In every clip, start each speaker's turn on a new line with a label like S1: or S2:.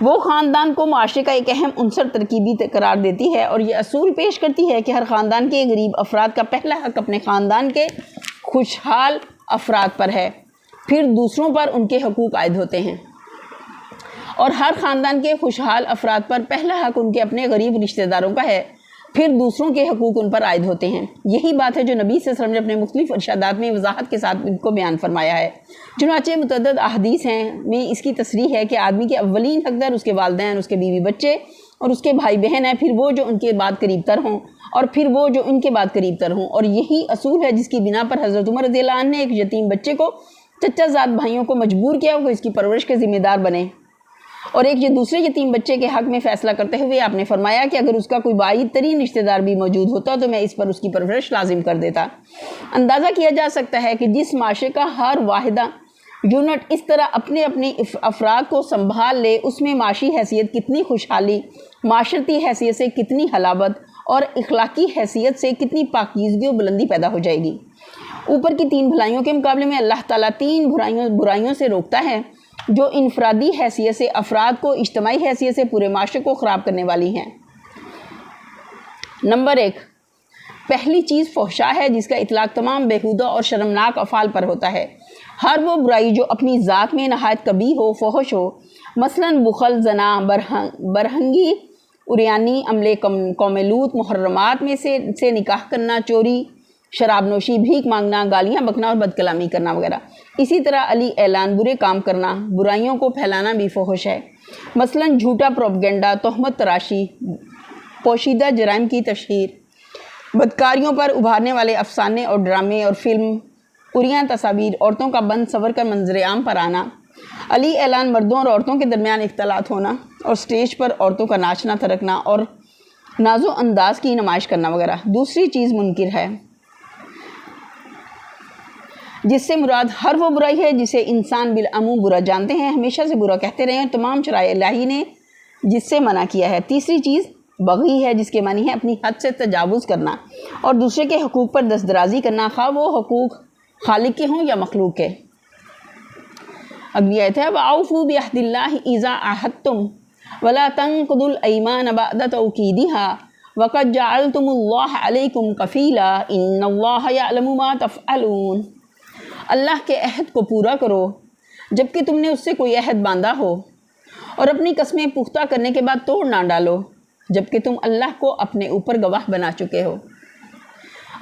S1: وہ خاندان کو معاشرے کا ایک اہم عنصر ترکیبی قرار دیتی ہے اور یہ اصول پیش کرتی ہے کہ ہر خاندان کے غریب افراد کا پہلا حق اپنے خاندان کے خوشحال افراد پر ہے، پھر دوسروں پر ان کے حقوق عائد ہوتے ہیں، اور ہر خاندان کے خوشحال افراد پر پہلا حق ان کے اپنے غریب رشتہ داروں کا ہے، پھر دوسروں کے حقوق ان پر عائد ہوتے ہیں۔ یہی بات ہے جو نبی صلی اللہ علیہ وسلم نے اپنے مختلف ارشادات میں وضاحت کے ساتھ ان کو بیان فرمایا ہے۔ چنانچہ متعدد احادیث ہیں میں اس کی تصریح ہے کہ آدمی کے اولین حقدار اس کے والدین، اس کے بیوی بچے اور اس کے بھائی بہن ہیں، پھر وہ جو ان کے بعد قریب تر ہوں اور پھر وہ جو ان کے بعد قریب تر ہوں، اور یہی اصول ہے جس کی بنا پر حضرت عمر رضی اللہ عنہ نے ایک یتیم بچے کو چچا زاد بھائیوں کو مجبور کیا وہ اس کی پرورش کے ذمہ دار بنے، اور ایک دوسرے یتیم بچے کے حق میں فیصلہ کرتے ہوئے آپ نے فرمایا کہ اگر اس کا کوئی بعید ترین رشتہ دار بھی موجود ہوتا تو میں اس پر اس کی پرورش لازم کر دیتا۔ اندازہ کیا جا سکتا ہے کہ جس معاشرے کا ہر واحدہ یونٹ اس طرح اپنے افراد کو سنبھال لے، اس میں معاشی حیثیت کتنی خوشحالی، معاشرتی حیثیت سے کتنی حلاوت اور اخلاقی حیثیت سے کتنی پاکیزگی و بلندی پیدا ہو جائے گی۔ اوپر کی 3 بھلائیوں کے مقابلے میں اللہ تعالیٰ 3 برائیوں سے روکتا ہے جو انفرادی حیثیت سے افراد کو، اجتماعی حیثیت سے پورے معاشرے کو خراب کرنے والی ہیں۔ نمبر 1، پہلی چیز فحشا ہے جس کا اطلاق تمام بیہودہ اور شرمناک افعال پر ہوتا ہے۔ ہر وہ برائی جو اپنی ذات میں نہایت قبیح ہو، فحش ہو، مثلاً بخل، زنا، برہنگی، عریانی، عمل قوم لوط، محرمات میں سے نکاح کرنا، چوری، شراب نوشی، بھیک مانگنا، گالیاں بکنا اور بد کلامی کرنا وغیرہ۔ اسی طرح علی اعلان، برے کام کرنا، برائیوں کو پھیلانا بھی فحش ہے، مثلاً جھوٹا پروپیگنڈا، تہمت تراشی، پوشیدہ جرائم کی تشہیر، بدکاریوں پر ابھارنے والے افسانے اور ڈرامے اور فلم، عریاں تصاویر، عورتوں کا بند سور کر منظر عام پر آنا، علی اعلان مردوں اور عورتوں کے درمیان اختلاط ہونا اور سٹیج پر عورتوں کا ناچنا تھرکنا اور ناز و انداز کی نمائش کرنا وغیرہ۔ دوسری چیز منکر ہے، جس سے مراد ہر وہ برائی ہے جسے انسان بالعموم برا جانتے ہیں، ہمیشہ سے برا کہتے رہے ہیں، تمام شرائع الہی نے جس سے منع کیا ہے۔ تیسری چیز بغی ہے، جس کے معنی ہے اپنی حد سے تجاوز کرنا اور دوسرے کے حقوق پر دستدرازی کرنا، خواہ وہ حقوق خالق کے ہوں یا مخلوق کے۔ اگلی آیت ہے وَأَوْفُوا بِعَهْدِ اللَّهِ إِذَا عَاهَدتُّمْ وَلَا تَنقُضُوا الْأَيْمَانَ بَعْدَ تَوْكِيدِهَا وَقَدْ جَعَلْتُمُ اللَّهَ عَلَيْكُمْ كَفِيلًا إِنَّ اللَّهَ يَعْلَمُ مَا تَفْعَلُونَ۔ اللہ کے عہد کو پورا کرو جبکہ تم نے اس سے کوئی عہد باندھا ہو، اور اپنی قسمیں پختہ کرنے کے بعد توڑ نہ ڈالو جبکہ تم اللہ کو اپنے اوپر گواہ بنا چکے ہو۔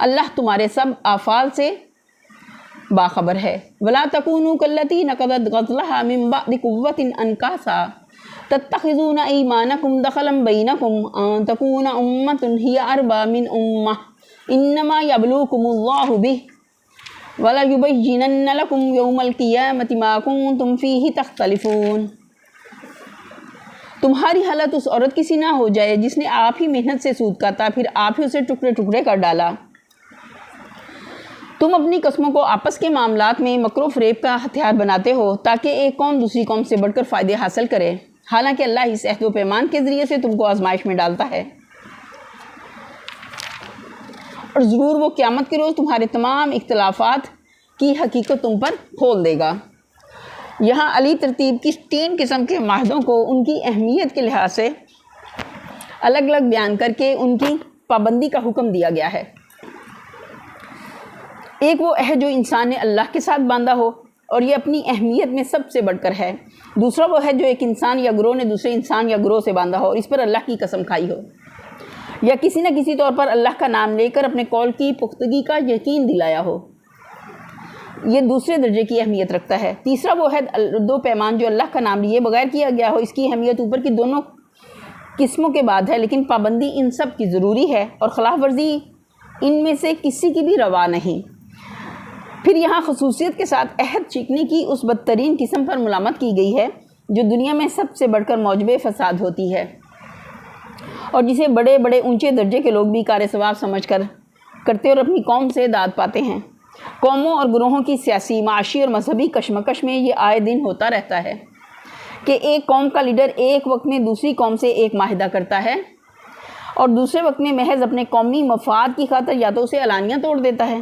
S1: اللہ تمہارے سب افعال سے باخبر ہے۔ وَلَا تَكُونُوا كَالَّتِي نَقَضَتْ غَزْلَهَا مِن بَعْدِ قُوَّةٍ أَنكَاثًا تَتَّخِذُونَ أَيْمَانَكُمْ دَخَلًا بَيْنَكُمْ أَن تَكُونَ أُمَّةٌ هِيَ أَرْبَىٰ مِنْ أُمَّةٍ إِنَّمَا يَبْلُوكُمُ اللَّهُ بِهِ وَلَيُبَيِّنَنَّ لَكُمْ يَوْمَ الْقِيَامَةِ مَا كُنتُمْ فِيهِ تَخْتَلِفُونَ۔ تمہاری حالت اس عورت کی سی نہ ہو جائے جس نے آپ ہی محنت سے سود کاتا پھر آپ ہی اسے ٹکڑے ٹکڑے کر ڈالا۔ تم اپنی قسموں کو آپس کے معاملات میں مکر و فریب کا ہتھیار بناتے ہو تاکہ ایک قوم دوسری قوم سے بڑھ کر فائدے حاصل کرے، حالانکہ اللہ اس عہد و پیمان کے ذریعے سے تم کو آزمائش میں ڈالتا ہے، اور ضرور وہ قیامت کے روز تمہارے تمام اختلافات کی حقیقت تم پر کھول دے گا۔ یہاں علی ترتیب کی 3 قسم کے معاہدوں کو ان کی اہمیت کے لحاظ سے الگ الگ بیان کر کے ان کی پابندی کا حکم دیا گیا ہے۔ ایک وہ عہد جو انسان نے اللہ کے ساتھ باندھا ہو اور یہ اپنی اہمیت میں سب سے بڑھ کر ہے۔ دوسرا وہ ہے جو ایک انسان یا گروہ نے دوسرے انسان یا گروہ سے باندھا ہو اور اس پر اللہ کی قسم کھائی ہو، یا کسی نہ کسی طور پر اللہ کا نام لے کر اپنے قول کی پختگی کا یقین دلایا ہو، یہ دوسرے درجے کی اہمیت رکھتا ہے۔ تیسرا وہ ہے 2 پیمان جو اللہ کا نام لیے بغیر کیا گیا ہو، اس کی اہمیت اوپر کی دونوں قسموں کے بعد ہے، لیکن پابندی ان سب کی ضروری ہے اور خلاف ورزی ان میں سے کسی کی بھی روا نہیں۔ پھر یہاں خصوصیت کے ساتھ عہد چیکنے کی اس بدترین قسم پر ملامت کی گئی ہے جو دنیا میں سب سے بڑھ کر موجب فساد ہوتی ہے اور جسے بڑے بڑے اونچے درجے کے لوگ بھی کار ثواب سمجھ کر کرتے اور اپنی قوم سے داد پاتے ہیں۔ قوموں اور گروہوں کی سیاسی، معاشی اور مذہبی کشمکش میں یہ آئے دن ہوتا رہتا ہے کہ ایک قوم کا لیڈر ایک وقت میں دوسری قوم سے ایک معاہدہ کرتا ہے اور دوسرے وقت میں محض اپنے قومی مفاد کی خاطر یا تو اسے علانیہ توڑ دیتا ہے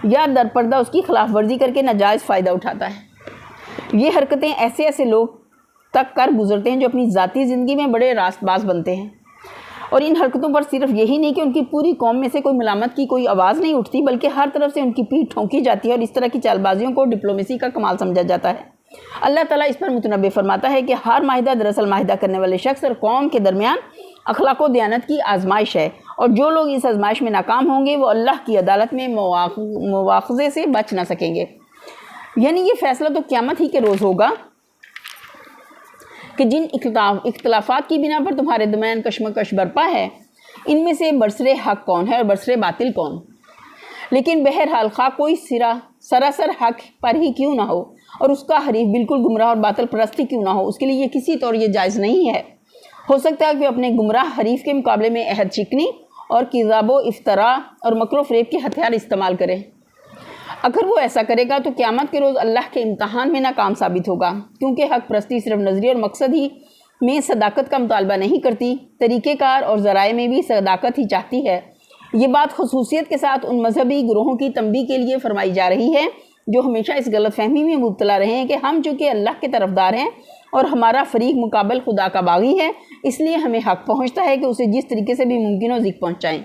S1: یا در پردہ اس کی خلاف ورزی کر کے ناجائز فائدہ اٹھاتا ہے۔ یہ حرکتیں ایسے لوگ تک کر گزرتے ہیں جو اپنی ذاتی زندگی میں بڑے راست باز بنتے ہیں، اور ان حرکتوں پر صرف یہی نہیں کہ ان کی پوری قوم میں سے کوئی ملامت کی کوئی آواز نہیں اٹھتی، بلکہ ہر طرف سے ان کی پیٹھ ٹھونکی جاتی ہے، اور اس طرح کی چال بازیوں کو ڈپلومیسی کا کمال سمجھا جاتا ہے۔ اللہ تعالیٰ اس پر متنبع فرماتا ہے کہ ہر معاہدہ دراصل معاہدہ کرنے والے شخص اور قوم کے درمیان اخلاق و دیانت کی آزمائش ہے، اور جو لوگ اس آزمائش میں ناکام ہوں گے وہ اللہ کی عدالت میں مواخذے سے بچ نہ سکیں گے۔ یعنی یہ فیصلہ تو قیامت ہی کے روز ہوگا کہ جن اختلافات کی بنا پر تمہارے درمیان کشمکش برپا ہے، ان میں سے برسر حق کون ہے اور برسر باطل کون۔ لیکن بہرحال خواہ کوئی سراسر حق پر ہی کیوں نہ ہو اور اس کا حریف بالکل گمراہ اور باطل پرستی کیوں نہ ہو، اس کے لیے یہ کسی طور یہ جائز نہیں ہے۔ ہو سکتا ہے کہ وہ اپنے گمراہ حریف کے مقابلے میں عہد شکنی اور کذاب و افطراء اور مکر و فریب کے ہتھیار استعمال کرے۔ اگر وہ ایسا کرے گا تو قیامت کے روز اللہ کے امتحان میں ناکام ثابت ہوگا، کیونکہ حق پرستی صرف نظریہ اور مقصد ہی میں صداقت کا مطالبہ نہیں کرتی، طریقہ کار اور ذرائع میں بھی صداقت ہی چاہتی ہے۔ یہ بات خصوصیت کے ساتھ ان مذہبی گروہوں کی تنبیہ کے لیے فرمائی جا رہی ہے جو ہمیشہ اس غلط فہمی میں مبتلا رہے ہیں کہ ہم چونکہ اللہ کے طرفدار ہیں اور ہمارا فریق مقابل خدا کا باغی ہے، اس لیے ہمیں حق پہنچتا ہے کہ اسے جس طریقے سے بھی ممکن ہو ذکر پہنچائیں۔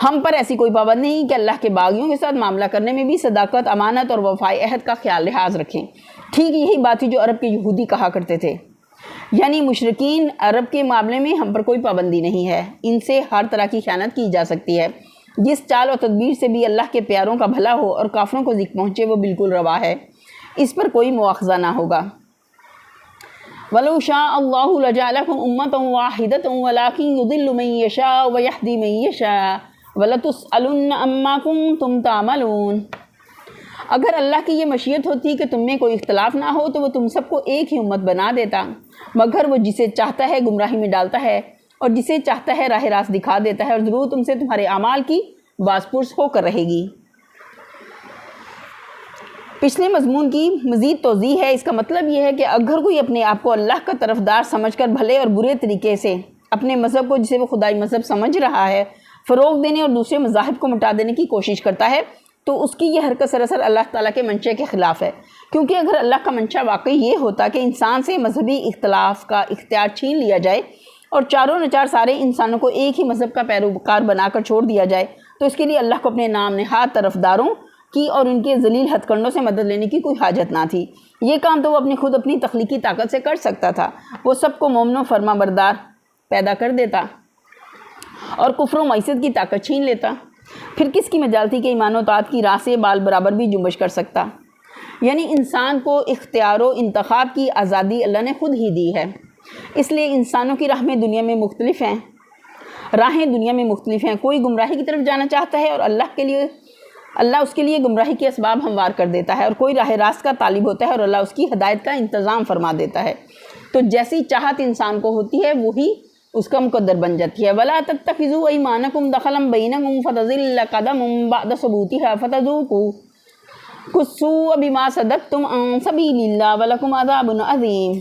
S1: ہم پر ایسی کوئی پابند نہیں کہ اللہ کے باغیوں کے ساتھ معاملہ کرنے میں بھی صداقت، امانت اور وفائے عہد کا خیال لحاظ رکھیں۔ ٹھیک یہی بات تھی جو عرب کے یہودی کہا کرتے تھے، یعنی مشرکین عرب کے معاملے میں ہم پر کوئی پابندی نہیں ہے، ان سے ہر طرح کی خیانت کی جا سکتی ہے، جس چال و تدبیر سے بھی اللہ کے پیاروں کا بھلا ہو اور کافروں کو ذکر پہنچے وہ بالکل روا ہے، اس پر کوئی مواخذہ نہ ہوگا۔ وَلَوْ شَاءَ اللَّهُ لَجَعَلَكُمْ أُمَّةً وَاحِدَةً وَلَٰكِن يُضِلُّ مَن يَشَاءُ وَيَهْدِي مَن يَشَاءُ وَلَتُسْأَلُنَّ عَمَّا كُنتُمْ تَعْمَلُونَ۔ اگر اللہ کی یہ مشیت ہوتی کہ تم میں کوئی اختلاف نہ ہو تو وہ تم سب کو ایک ہی امت بنا دیتا، مگر وہ جسے چاہتا ہے گمراہی میں ڈالتا ہے اور جسے چاہتا ہے راہ راست دکھا دیتا ہے، اور ضرور تم سے تمہارے اعمال کی باز پرس ہو کر رہے گی۔ پچھلے مضمون کی مزید توضیح ہے۔ اس کا مطلب یہ ہے کہ اگر کوئی اپنے آپ کو اللہ کا طرفدار سمجھ کر بھلے اور برے طریقے سے اپنے مذہب کو، جسے وہ خدائی مذہب سمجھ رہا ہے، فروغ دینے اور دوسرے مذاہب کو مٹا دینے کی کوشش کرتا ہے تو اس کی یہ حرکت سراسر اللہ تعالیٰ کے منشا کے خلاف ہے، کیونکہ اگر اللہ کا منشا واقعی یہ ہوتا کہ انسان سے مذہبی اختلاف کا اختیار چھین لیا جائے اور چاروں نچار سارے انسانوں کو ایک ہی مذہب کا پیروکار بنا کر چھوڑ دیا جائے، تو اس کے لیے اللہ کو اپنے نام نہاد طرفداروں کی اور ان کے ذلیل ہتھ کنڈوں سے مدد لینے کی کوئی حاجت نہ تھی۔ یہ کام تو وہ اپنی تخلیقی طاقت سے کر سکتا تھا، وہ سب کو مومن و فرما بردار پیدا کر دیتا اور کفر و معیشت کی طاقت چھین لیتا، پھر کس کی مجال تھی کہ ایمان و طاعت کی راہ سے بال برابر بھی جنبش کر سکتا۔ یعنی انسان کو اختیار و انتخاب کی آزادی اللہ نے خود ہی دی ہے، اس لیے انسانوں کی راہیں دنیا میں مختلف ہیں، کوئی گمراہی کی طرف جانا چاہتا ہے اور اللہ اس کے لیے گمراہی کے اسباب ہموار کر دیتا ہے، اور کوئی راہ راست کا طالب ہوتا ہے اور اللہ اس کی ہدایت کا انتظام فرما دیتا ہے۔ تو جیسی چاہت انسان کو ہوتی ہے وہی اس کا مقدر بن جاتی ہے۔ وَلَا تَتَّخِذُوا أَيْمَانَكُمْ دَخَلًا بَيْنَكُمْ فَتَزِلَّ قَدَمٌ بَعْدَ ثُبُوتِهَا فَتَذُوقُوا السُّوءَ بِمَا صَدَدتُّمْ عَن سَبِيلِ اللَّهِ وَلَكُمْ عَذَابٌ عَظِيمٌ۔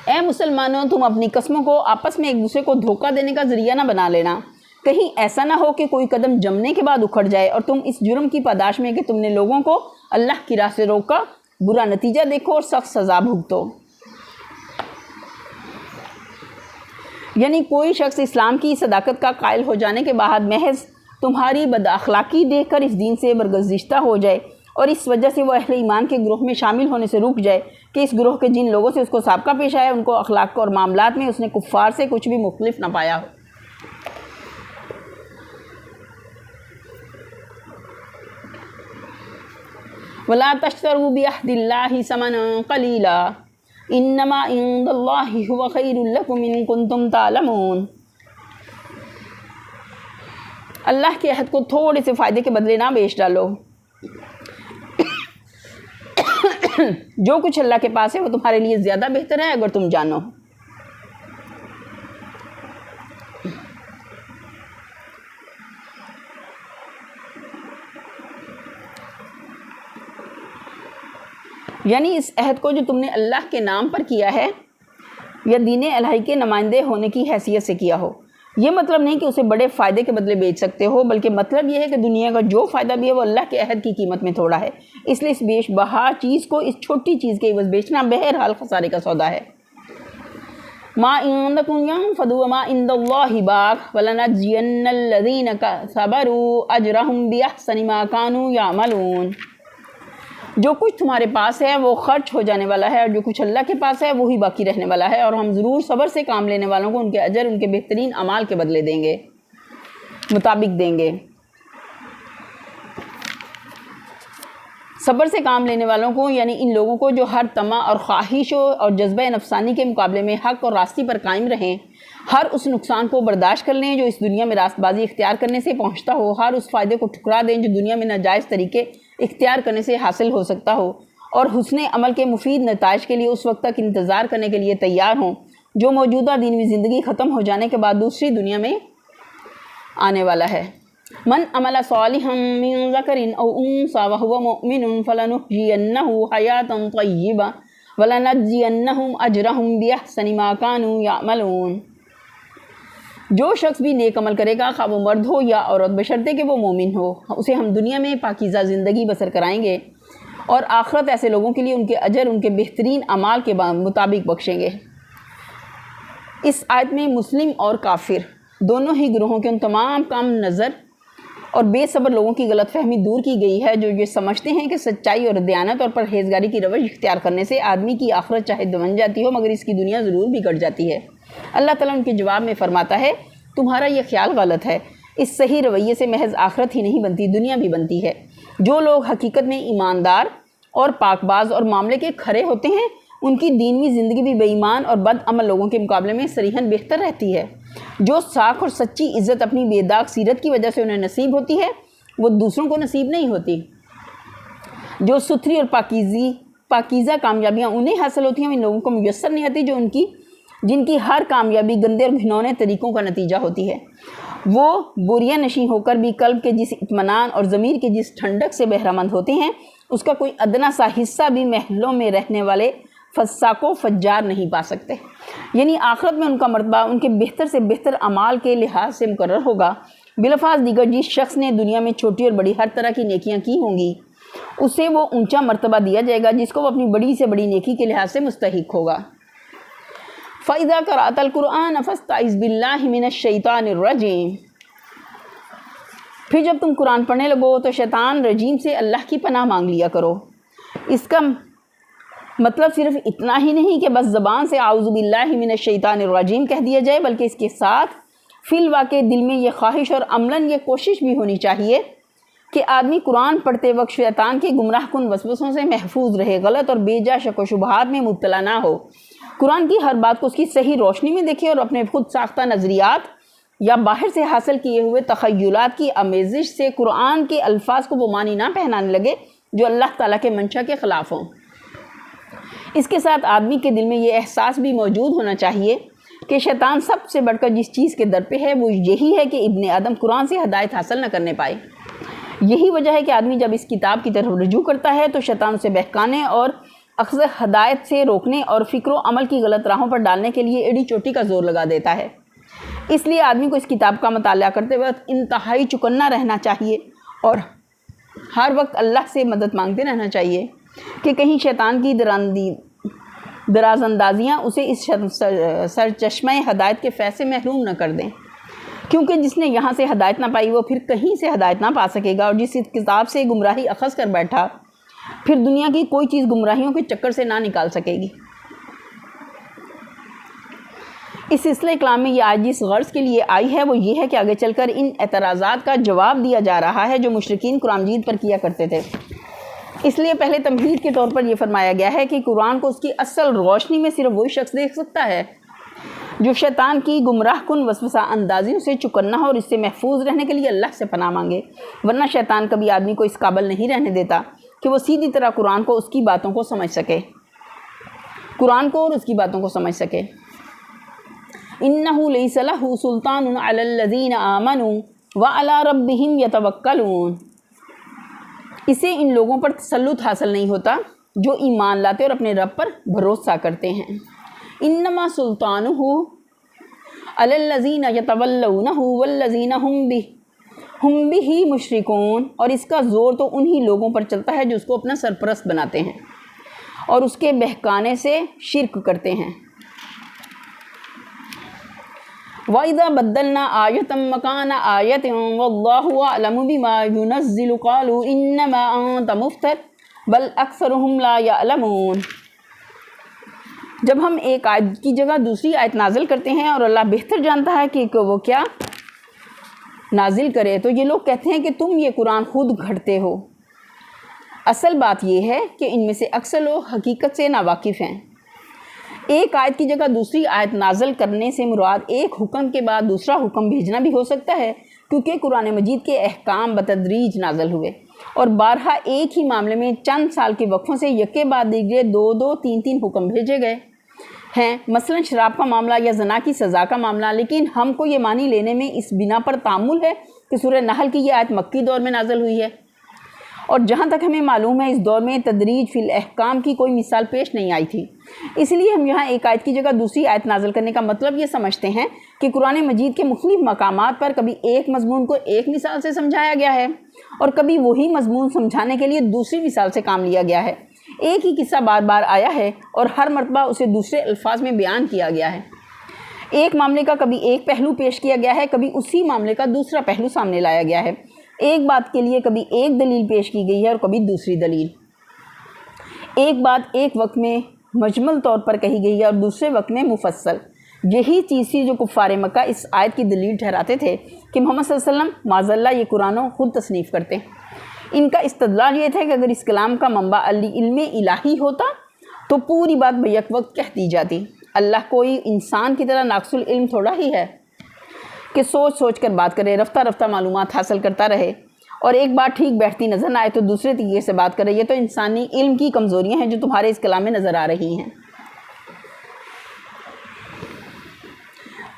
S1: اے مسلمانوں، تم اپنی قسموں کو آپس میں ایک دوسرے کو دھوکہ دینے کا ذریعہ نہ بنا لینا، کہیں ایسا نہ ہو کہ کوئی قدم جمنے کے بعد اکھڑ جائے اور تم اس جرم کی پاداش میں کہ تم نے لوگوں کو اللہ کی راہ سے روکا برا نتیجہ دیکھو اور سخت سزا بھگتو۔ یعنی کوئی شخص اسلام کی صداقت کا قائل ہو جانے کے بعد محض تمہاری بد اخلاقی دیکھ کر اس دین سے برگزشتہ ہو جائے اور اس وجہ سے وہ اہل ایمان کے گروہ میں شامل ہونے سے رک جائے کہ اس گروہ کے جن لوگوں سے اس کو سابقہ پیش آیا ان کو اخلاق اور معاملات میں اس نے کفار سے کچھ بھی مختلف نہ پایا ہو۔ وَلَا تَشْتَرُوا بِعَهْدِ اللَّهِ ثَمَنًا قَلِيلًا انما عند اللہ هو خیر لکم ان کنتم تعلمون۔ اللہ کے عہد کو تھوڑے سے فائدے کے بدلے نہ بیچ ڈالو، جو کچھ اللہ کے پاس ہے وہ تمہارے لیے زیادہ بہتر ہے اگر تم جانو۔ یعنی اس عہد کو جو تم نے اللہ کے نام پر کیا ہے یا دین الہی کے نمائندے ہونے کی حیثیت سے کیا ہو، یہ مطلب نہیں کہ اسے بڑے فائدے کے بدلے بیچ سکتے ہو، بلکہ مطلب یہ ہے کہ دنیا کا جو فائدہ بھی ہے وہ اللہ کے عہد کی قیمت میں تھوڑا ہے، اس لیے اس بیش بہا چیز کو اس چھوٹی چیز کے عوض بیچنا بہرحال خسارے کا سودا ہے۔ ما عندکم ينفد وما عند اللہ باق ولنجزین الذین صبروا اجرهم باحسن ما كانوا يعملون۔ جو کچھ تمہارے پاس ہے وہ خرچ ہو جانے والا ہے، اور جو کچھ اللہ کے پاس ہے وہی باقی رہنے والا ہے، اور ہم ضرور صبر سے کام لینے والوں کو ان کے اجر ان کے بہترین اعمال کے بدلے دیں گے، مطابق دیں گے۔ صبر سے کام لینے والوں کو یعنی ان لوگوں کو جو ہر طمع اور خواہش اور جذبہ نفسانی کے مقابلے میں حق اور راستی پر قائم رہیں، ہر اس نقصان کو برداشت کر لیں جو اس دنیا میں راست بازی اختیار کرنے سے پہنچتا ہو، ہر اس فائدے کو ٹھکرا دیں جو دنیا میں ناجائز طریقے اختیار کرنے سے حاصل ہو سکتا ہو، اور حسن عمل کے مفید نتائج کے لیے اس وقت تک انتظار کرنے کے لیے تیار ہوں جو موجودہ دینوی زندگی ختم ہو جانے کے بعد دوسری دنیا میں آنے والا ہے۔ من عمل صالحا من ذکر او انثى وهو مؤمن فلنحيينه حیاة طیبة ولنجزینهم اجرهم باحسن ما كانوا يعملون۔ جو شخص بھی نیک عمل کرے گا، خواہ وہ مرد ہو یا عورت، بشرطے کہ وہ مومن ہو، اسے ہم دنیا میں پاکیزہ زندگی بسر کرائیں گے، اور آخرت ایسے لوگوں کے لیے ان کے اجر ان کے بہترین اعمال کے مطابق بخشیں گے۔ اس آیت میں مسلم اور کافر دونوں ہی گروہوں کے ان تمام کم نظر اور بے صبر لوگوں کی غلط فہمی دور کی گئی ہے جو یہ سمجھتے ہیں کہ سچائی اور دیانت اور پرہیزگاری کی روش اختیار کرنے سے آدمی کی آخرت چاہے بن جاتی ہو مگر اس کی دنیا ضرور بگڑ جاتی ہے۔ اللہ تعالیٰ ان کے جواب میں فرماتا ہے، تمہارا یہ خیال غلط ہے، اس صحیح رویے سے محض آخرت ہی نہیں بنتی، دنیا بھی بنتی ہے۔ جو لوگ حقیقت میں ایماندار اور پاک باز اور معاملے کے کھرے ہوتے ہیں، ان کی دینوی زندگی بھی بے ایمان اور بد عمل لوگوں کے مقابلے میں صریحاً بہتر رہتی ہے۔ جو ساکھ اور سچی عزت اپنی بے داغ سیرت کی وجہ سے انہیں نصیب ہوتی ہے وہ دوسروں کو نصیب نہیں ہوتی۔ جو ستھری اور پاکیزہ کامیابیاں انہیں حاصل ہوتی ہیں ان لوگوں کو میسر نہیں آتی جو جن کی ہر کامیابی گندے اور گھنونے طریقوں کا نتیجہ ہوتی ہے۔ وہ بوریاں نشیں ہو کر بھی قلب کے جس اطمینان اور ضمیر کے جس ٹھنڈک سے بہرہ مند ہوتے ہیں اس کا کوئی ادنا سا حصہ بھی محلوں میں رہنے والے فساق و فجار نہیں پا سکتے۔ یعنی آخرت میں ان کا مرتبہ ان کے بہتر سے بہتر اعمال کے لحاظ سے مقرر ہوگا۔ بالفاظ دیگر جس شخص نے دنیا میں چھوٹی اور بڑی ہر طرح کی نیکیاں کی ہوں گی اسے وہ اونچا مرتبہ دیا جائے گا جس کو وہ اپنی بڑی سے بڑی نیکی کے لحاظ سے مستحق ہوگا۔ فَإِذَا قَرَأْتَ الْقُرْآنَ فَاسْتَعِذْ بِاللَّهِ مِنَ الشَّيْطَانِ الرَّجِيمِ۔ پھر جب تم قرآن پڑھنے لگو تو شیطان رجیم سے اللہ کی پناہ مانگ لیا کرو۔ اس کا مطلب صرف اتنا ہی نہیں کہ بس زبان سے اعوذ باللہ من الشیطان الرجیم کہہ دیا جائے بلکہ اس کے ساتھ فی الواقع دل میں یہ خواہش اور عملاً یہ کوشش بھی ہونی چاہیے کہ آدمی قرآن پڑھتے وقت شیطان کے گمراہ کن وسوسوں سے محفوظ رہے، غلط اور بے جا شک و شبہات میں مبتلا نہ ہو، قرآن کی ہر بات کو اس کی صحیح روشنی میں دیکھے اور اپنے خود ساختہ نظریات یا باہر سے حاصل کیے ہوئے تخیلات کی آمیزش سے قرآن کے الفاظ کو وہ معنی نہ پہنانے لگے جو اللہ تعالیٰ کے منشا کے خلاف ہوں۔ اس کے ساتھ آدمی کے دل میں یہ احساس بھی موجود ہونا چاہیے کہ شیطان سب سے بڑھ کر جس چیز کے در پہ ہے وہ یہی ہے کہ ابن آدم قرآن سے ہدایت حاصل نہ کرنے پائے۔ یہی وجہ ہے کہ آدمی جب اس کتاب کی طرف رجوع کرتا ہے تو شیطان اسے بہکانے اور اخذ ہدایت سے روکنے اور فکر و عمل کی غلط راہوں پر ڈالنے کے لیے ایڑی چوٹی کا زور لگا دیتا ہے۔ اس لیے آدمی کو اس کتاب کا مطالعہ کرتے وقت انتہائی چکنا رہنا چاہیے اور ہر وقت اللہ سے مدد مانگتے رہنا چاہیے کہ کہیں شیطان کی دراز اندازیاں اسے اس سرچشمہ ہدایت کے فیض سے محروم نہ کر دیں، کیونکہ جس نے یہاں سے ہدایت نہ پائی وہ پھر کہیں سے ہدایت نہ پا سکے گا، اور جس کتاب سے گمراہی اخذ کر بیٹھا پھر دنیا کی کوئی چیز گمراہیوں کے چکر سے نہ نکال سکے گی۔ اس سلسلہ کلام میں یہ آج جس غرض کے لیے آئی ہے وہ یہ ہے کہ آگے چل کر ان اعتراضات کا جواب دیا جا رہا ہے جو مشرکین قرآن مجید پر کیا کرتے تھے۔ اس لیے پہلے تمہید کے طور پر یہ فرمایا گیا ہے کہ قرآن کو اس کی اصل روشنی میں صرف وہی شخص دیکھ سکتا ہے جو شیطان کی گمراہ کن وسوسہ اندازیوں سے چکنا ہو اور اس سے محفوظ رہنے کے لیے اللہ سے پناہ مانگے، ورنہ شیطان کبھی آدمی کو اس قابل نہیں رہنے دیتا کہ وہ سیدھی طرح قرآن کو اس کی باتوں کو سمجھ سکے، قرآن کو اور اس کی باتوں کو سمجھ سکے۔ إِنَّهُ لَيْسَ لَهُ سُلْطَانٌ عَلَى الَّذِينَ آمَنُوا وَعَلَى رَبِّهِمْ يَتَوَكَّلُونَ۔ اسے ان لوگوں پر تسلط حاصل نہیں ہوتا جو ایمان لاتے اور اپنے رب پر بھروسہ کرتے ہیں۔ انما سلطانہ، علی الذین یتولونہ والذین ہم بہ مشرکون، اور اس کا زور تو انہی لوگوں پر چلتا ہے جو اس کو اپنا سرپرست بناتے ہیں اور اس کے بہکانے سے شرک کرتے ہیں۔ وَإِذَا بَدَّلْنَا آيَةً مَكَانَ آيَةٍ وَاللَّهُ أَعْلَمُ بِمَا يُنَزِّلُ قَالُوا إِنَّمَا أَنْتَ مُفْتَرٍ بَلْ أَكْثَرُهُمْ لَا يَعْلَمُونَ۔ جب ہم ایک آیت کی جگہ دوسری آیت نازل کرتے ہیں اور اللہ بہتر جانتا ہے کہ وہ کیا نازل کرے، تو یہ لوگ کہتے ہیں کہ تم یہ قرآن خود گھڑتے ہو۔ اصل بات یہ ہے کہ ان میں سے اکثر لوگ حقیقت سے ناواقف ہیں۔ ایک آیت کی جگہ دوسری آیت نازل کرنے سے مراد ایک حکم کے بعد دوسرا حکم بھیجنا بھی ہو سکتا ہے، کیونکہ قرآن مجید کے احکام بتدریج نازل ہوئے اور بارہا ایک ہی معاملے میں چند سال کے وقفوں سے یکے بعد دیگرے دو تین حکم بھیجے گئے ہیں، مثلا شراب کا معاملہ یا زنا کی سزا کا معاملہ۔ لیکن ہم کو یہ مانی لینے میں اس بنا پر تعامل ہے کہ سورہ نحل کی یہ آیت مکی دور میں نازل ہوئی ہے، اور جہاں تک ہمیں معلوم ہے اس دور میں تدریج فی الاحکام کی کوئی مثال پیش نہیں آئی تھی۔ اس لیے ہم یہاں ایک آیت کی جگہ دوسری آیت نازل کرنے کا مطلب یہ سمجھتے ہیں کہ قرآن مجید کے مختلف مقامات پر کبھی ایک مضمون کو ایک مثال سے سمجھایا گیا ہے اور کبھی وہی مضمون سمجھانے کے لیے دوسری مثال سے کام لیا گیا ہے۔ ایک ہی قصہ بار بار آیا ہے اور ہر مرتبہ اسے دوسرے الفاظ میں بیان کیا گیا ہے۔ ایک معاملے کا کبھی ایک پہلو پیش کیا گیا ہے، کبھی اسی معاملے کا دوسرا پہلو سامنے لایا گیا ہے۔ ایک بات کے لیے کبھی ایک دلیل پیش کی گئی ہے اور کبھی دوسری دلیل۔ ایک بات ایک وقت میں مجمل طور پر کہی گئی ہے اور دوسرے وقت میں مفصل۔ یہی چیز تھی جو کفار مکہ اس آیت کی دلیل ٹھہراتے تھے کہ محمد صلی اللہ علیہ وسلم معاذ اللہ یہ قرآن خود تصنیف کرتے۔ ان کا استدلال یہ تھا کہ اگر اس کلام کا منبع علم الہی ہوتا تو پوری بات بیک وقت کہہ دی جاتی۔ اللہ کوئی انسان کی طرح ناقص العلم تھوڑا ہی ہے کہ سوچ سوچ کر بات کرے، رفتہ رفتہ معلومات حاصل کرتا رہے اور ایک بات ٹھیک بیٹھتی نظر نہ آئے تو دوسرے طریقے سے بات کرے۔ یہ تو انسانی علم کی کمزوریاں ہیں جو تمہارے اس کلام میں نظر آ رہی ہیں۔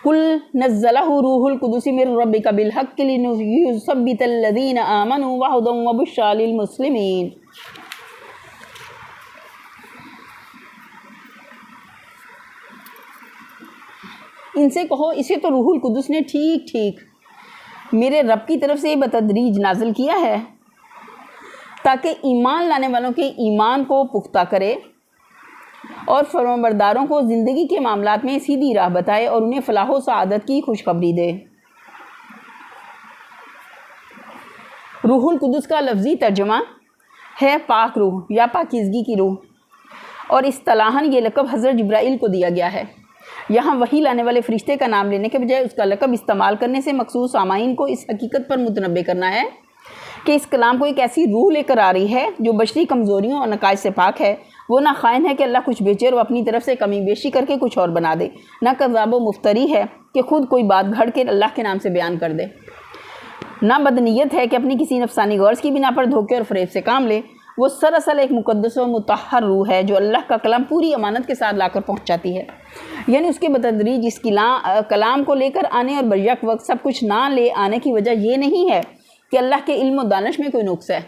S1: قُلْ نَزَّلَهُ رُوحُ الْقُدُسِ مِنْ رَبِّكَ بِالْحَقِّ لِيُثَبِّتَ الَّذِينَ آمَنُوا وَهُدًى وَبُشْرَىٰ لِلْمُسْلِمِينَ۔ ان سے کہو اسے تو روح القدس نے ٹھیک میرے رب کی طرف سے بتدریج نازل کیا ہے تاکہ ایمان لانے والوں کے ایمان کو پختہ کرے اور فرمانبرداروں کو زندگی کے معاملات میں سیدھی راہ بتائے اور انہیں فلاح و سعادت کی خوشخبری دے۔ روح القدس کا لفظی ترجمہ ہے پاک روح یا پاکیزگی کی روح، اور اصطلاحاً یہ لقب حضرت جبرائیل کو دیا گیا ہے۔ یہاں وحی لانے والے فرشتے کا نام لینے کے بجائے اس کا لقب استعمال کرنے سے مخصوص سامعین کو اس حقیقت پر متنبہ کرنا ہے کہ اس کلام کو ایک ایسی روح لے کر آ رہی ہے جو بشری کمزوریوں اور نقائص سے پاک ہے۔ وہ نہ خائن ہے کہ اللہ کچھ بیچے اور وہ اپنی طرف سے کمی بیشی کر کے کچھ اور بنا دے، نہ کذاب و مفتری ہے کہ خود کوئی بات گھڑ کے اللہ کے نام سے بیان کر دے، نہ بدنیت ہے کہ اپنی کسی نفسانی غرض کی بنا پر دھوکے اور فریب سے کام لے۔ وہ سراصل ایک مقدس و مطہر روح ہے جو اللہ کا کلام پوری امانت کے ساتھ لا کر پہنچاتی ہے، یعنی اس کے بتدریج اس کلام کو لے کر آنے اور بیک وقت سب کچھ نہ لے آنے کی وجہ یہ نہیں ہے کہ اللہ کے علم و دانش میں کوئی نقص ہے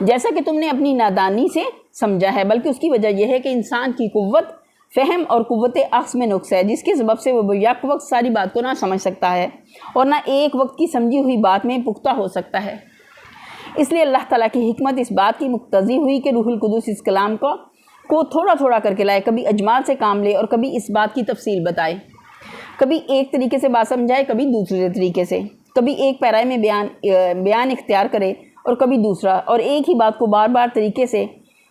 S1: جیسا کہ تم نے اپنی نادانی سے سمجھا ہے، بلکہ اس کی وجہ یہ ہے کہ انسان کی قوت فہم اور قوت عقل میں نقص ہے، جس کے سبب سے وہ بیک وقت ساری بات کو نہ سمجھ سکتا ہے اور نہ ایک وقت کی سمجھی ہوئی بات میں پختہ ہو سکتا ہے۔ اس لیے اللہ تعالیٰ کی حکمت اس بات کی مقتضی ہوئی کہ روح القدس اس کلام کو تھوڑا تھوڑا کر کے لائے، کبھی اجمال سے کام لے اور کبھی اس بات کی تفصیل بتائے، کبھی ایک طریقے سے بات سمجھائے کبھی دوسرے طریقے سے، کبھی ایک پیرائے میں بیان اختیار کرے اور کبھی دوسرا، اور ایک ہی بات کو بار بار طریقے سے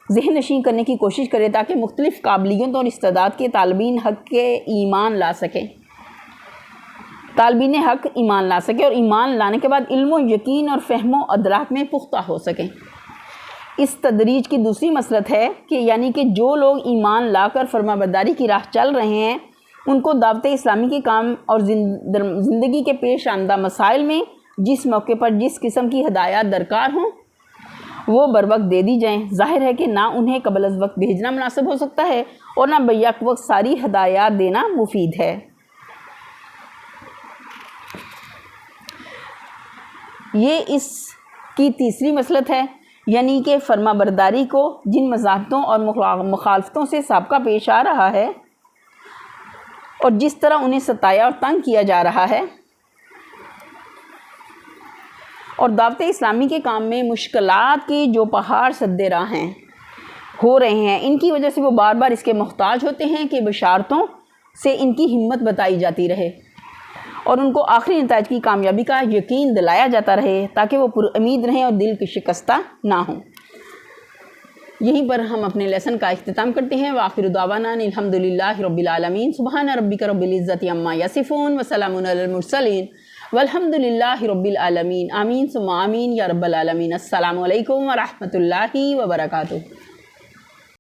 S1: ذہن نشین کرنے کی کوشش کرے تاکہ مختلف قابلیتوں اور استعداد کے طالبین حق ایمان لا سکے اور ایمان لانے کے بعد علم و یقین اور فہم و ادراک میں پختہ ہو سکیں۔ اس تدریج کی دوسری مصلحت ہے کہ یعنی کہ جو لوگ ایمان لا کر فرما برداری کی راہ چل رہے ہیں ان کو دعوت اسلامی کے کام اور زندگی کے پیش آمدہ مسائل میں جس موقع پر جس قسم کی ہدایات درکار ہوں وہ بر وقت دے دی جائیں۔ ظاہر ہے کہ نہ انہیں قبل از وقت بھیجنا مناسب ہو سکتا ہے اور نہ بیک وقت ساری ہدایات دینا مفید ہے۔ یہ اس کی تیسری مصلحت ہے، یعنی کہ فرما برداری کو جن مذاہبتوں اور مخالفتوں سے سابقہ پیش آ رہا ہے اور جس طرح انہیں ستایا اور تنگ کیا جا رہا ہے، اور دعوت اسلامی کے کام میں مشکلات کی جو پہاڑ سد راہ ہیں ہو رہے ہیں، ان کی وجہ سے وہ بار بار اس کے محتاج ہوتے ہیں کہ بشارتوں سے ان کی ہمت بتائی جاتی رہے اور ان کو آخری نتائج کی کامیابی کا یقین دلایا جاتا رہے تاکہ وہ پر امید رہیں اور دل کی شکستہ نہ ہوں۔ یہیں پر ہم اپنے لیسن کا اختتام کرتے ہیں۔ وآخر دعوانا الحمد للہ رب العالمین۔ سبحان ربک رب العزت عما یصفون وسلام علی المرسلین والحمد للہ رب العالمین۔ آمین ثم آمین یا رب العالمین۔ السلام علیکم ورحمۃ اللہ وبرکاتہ۔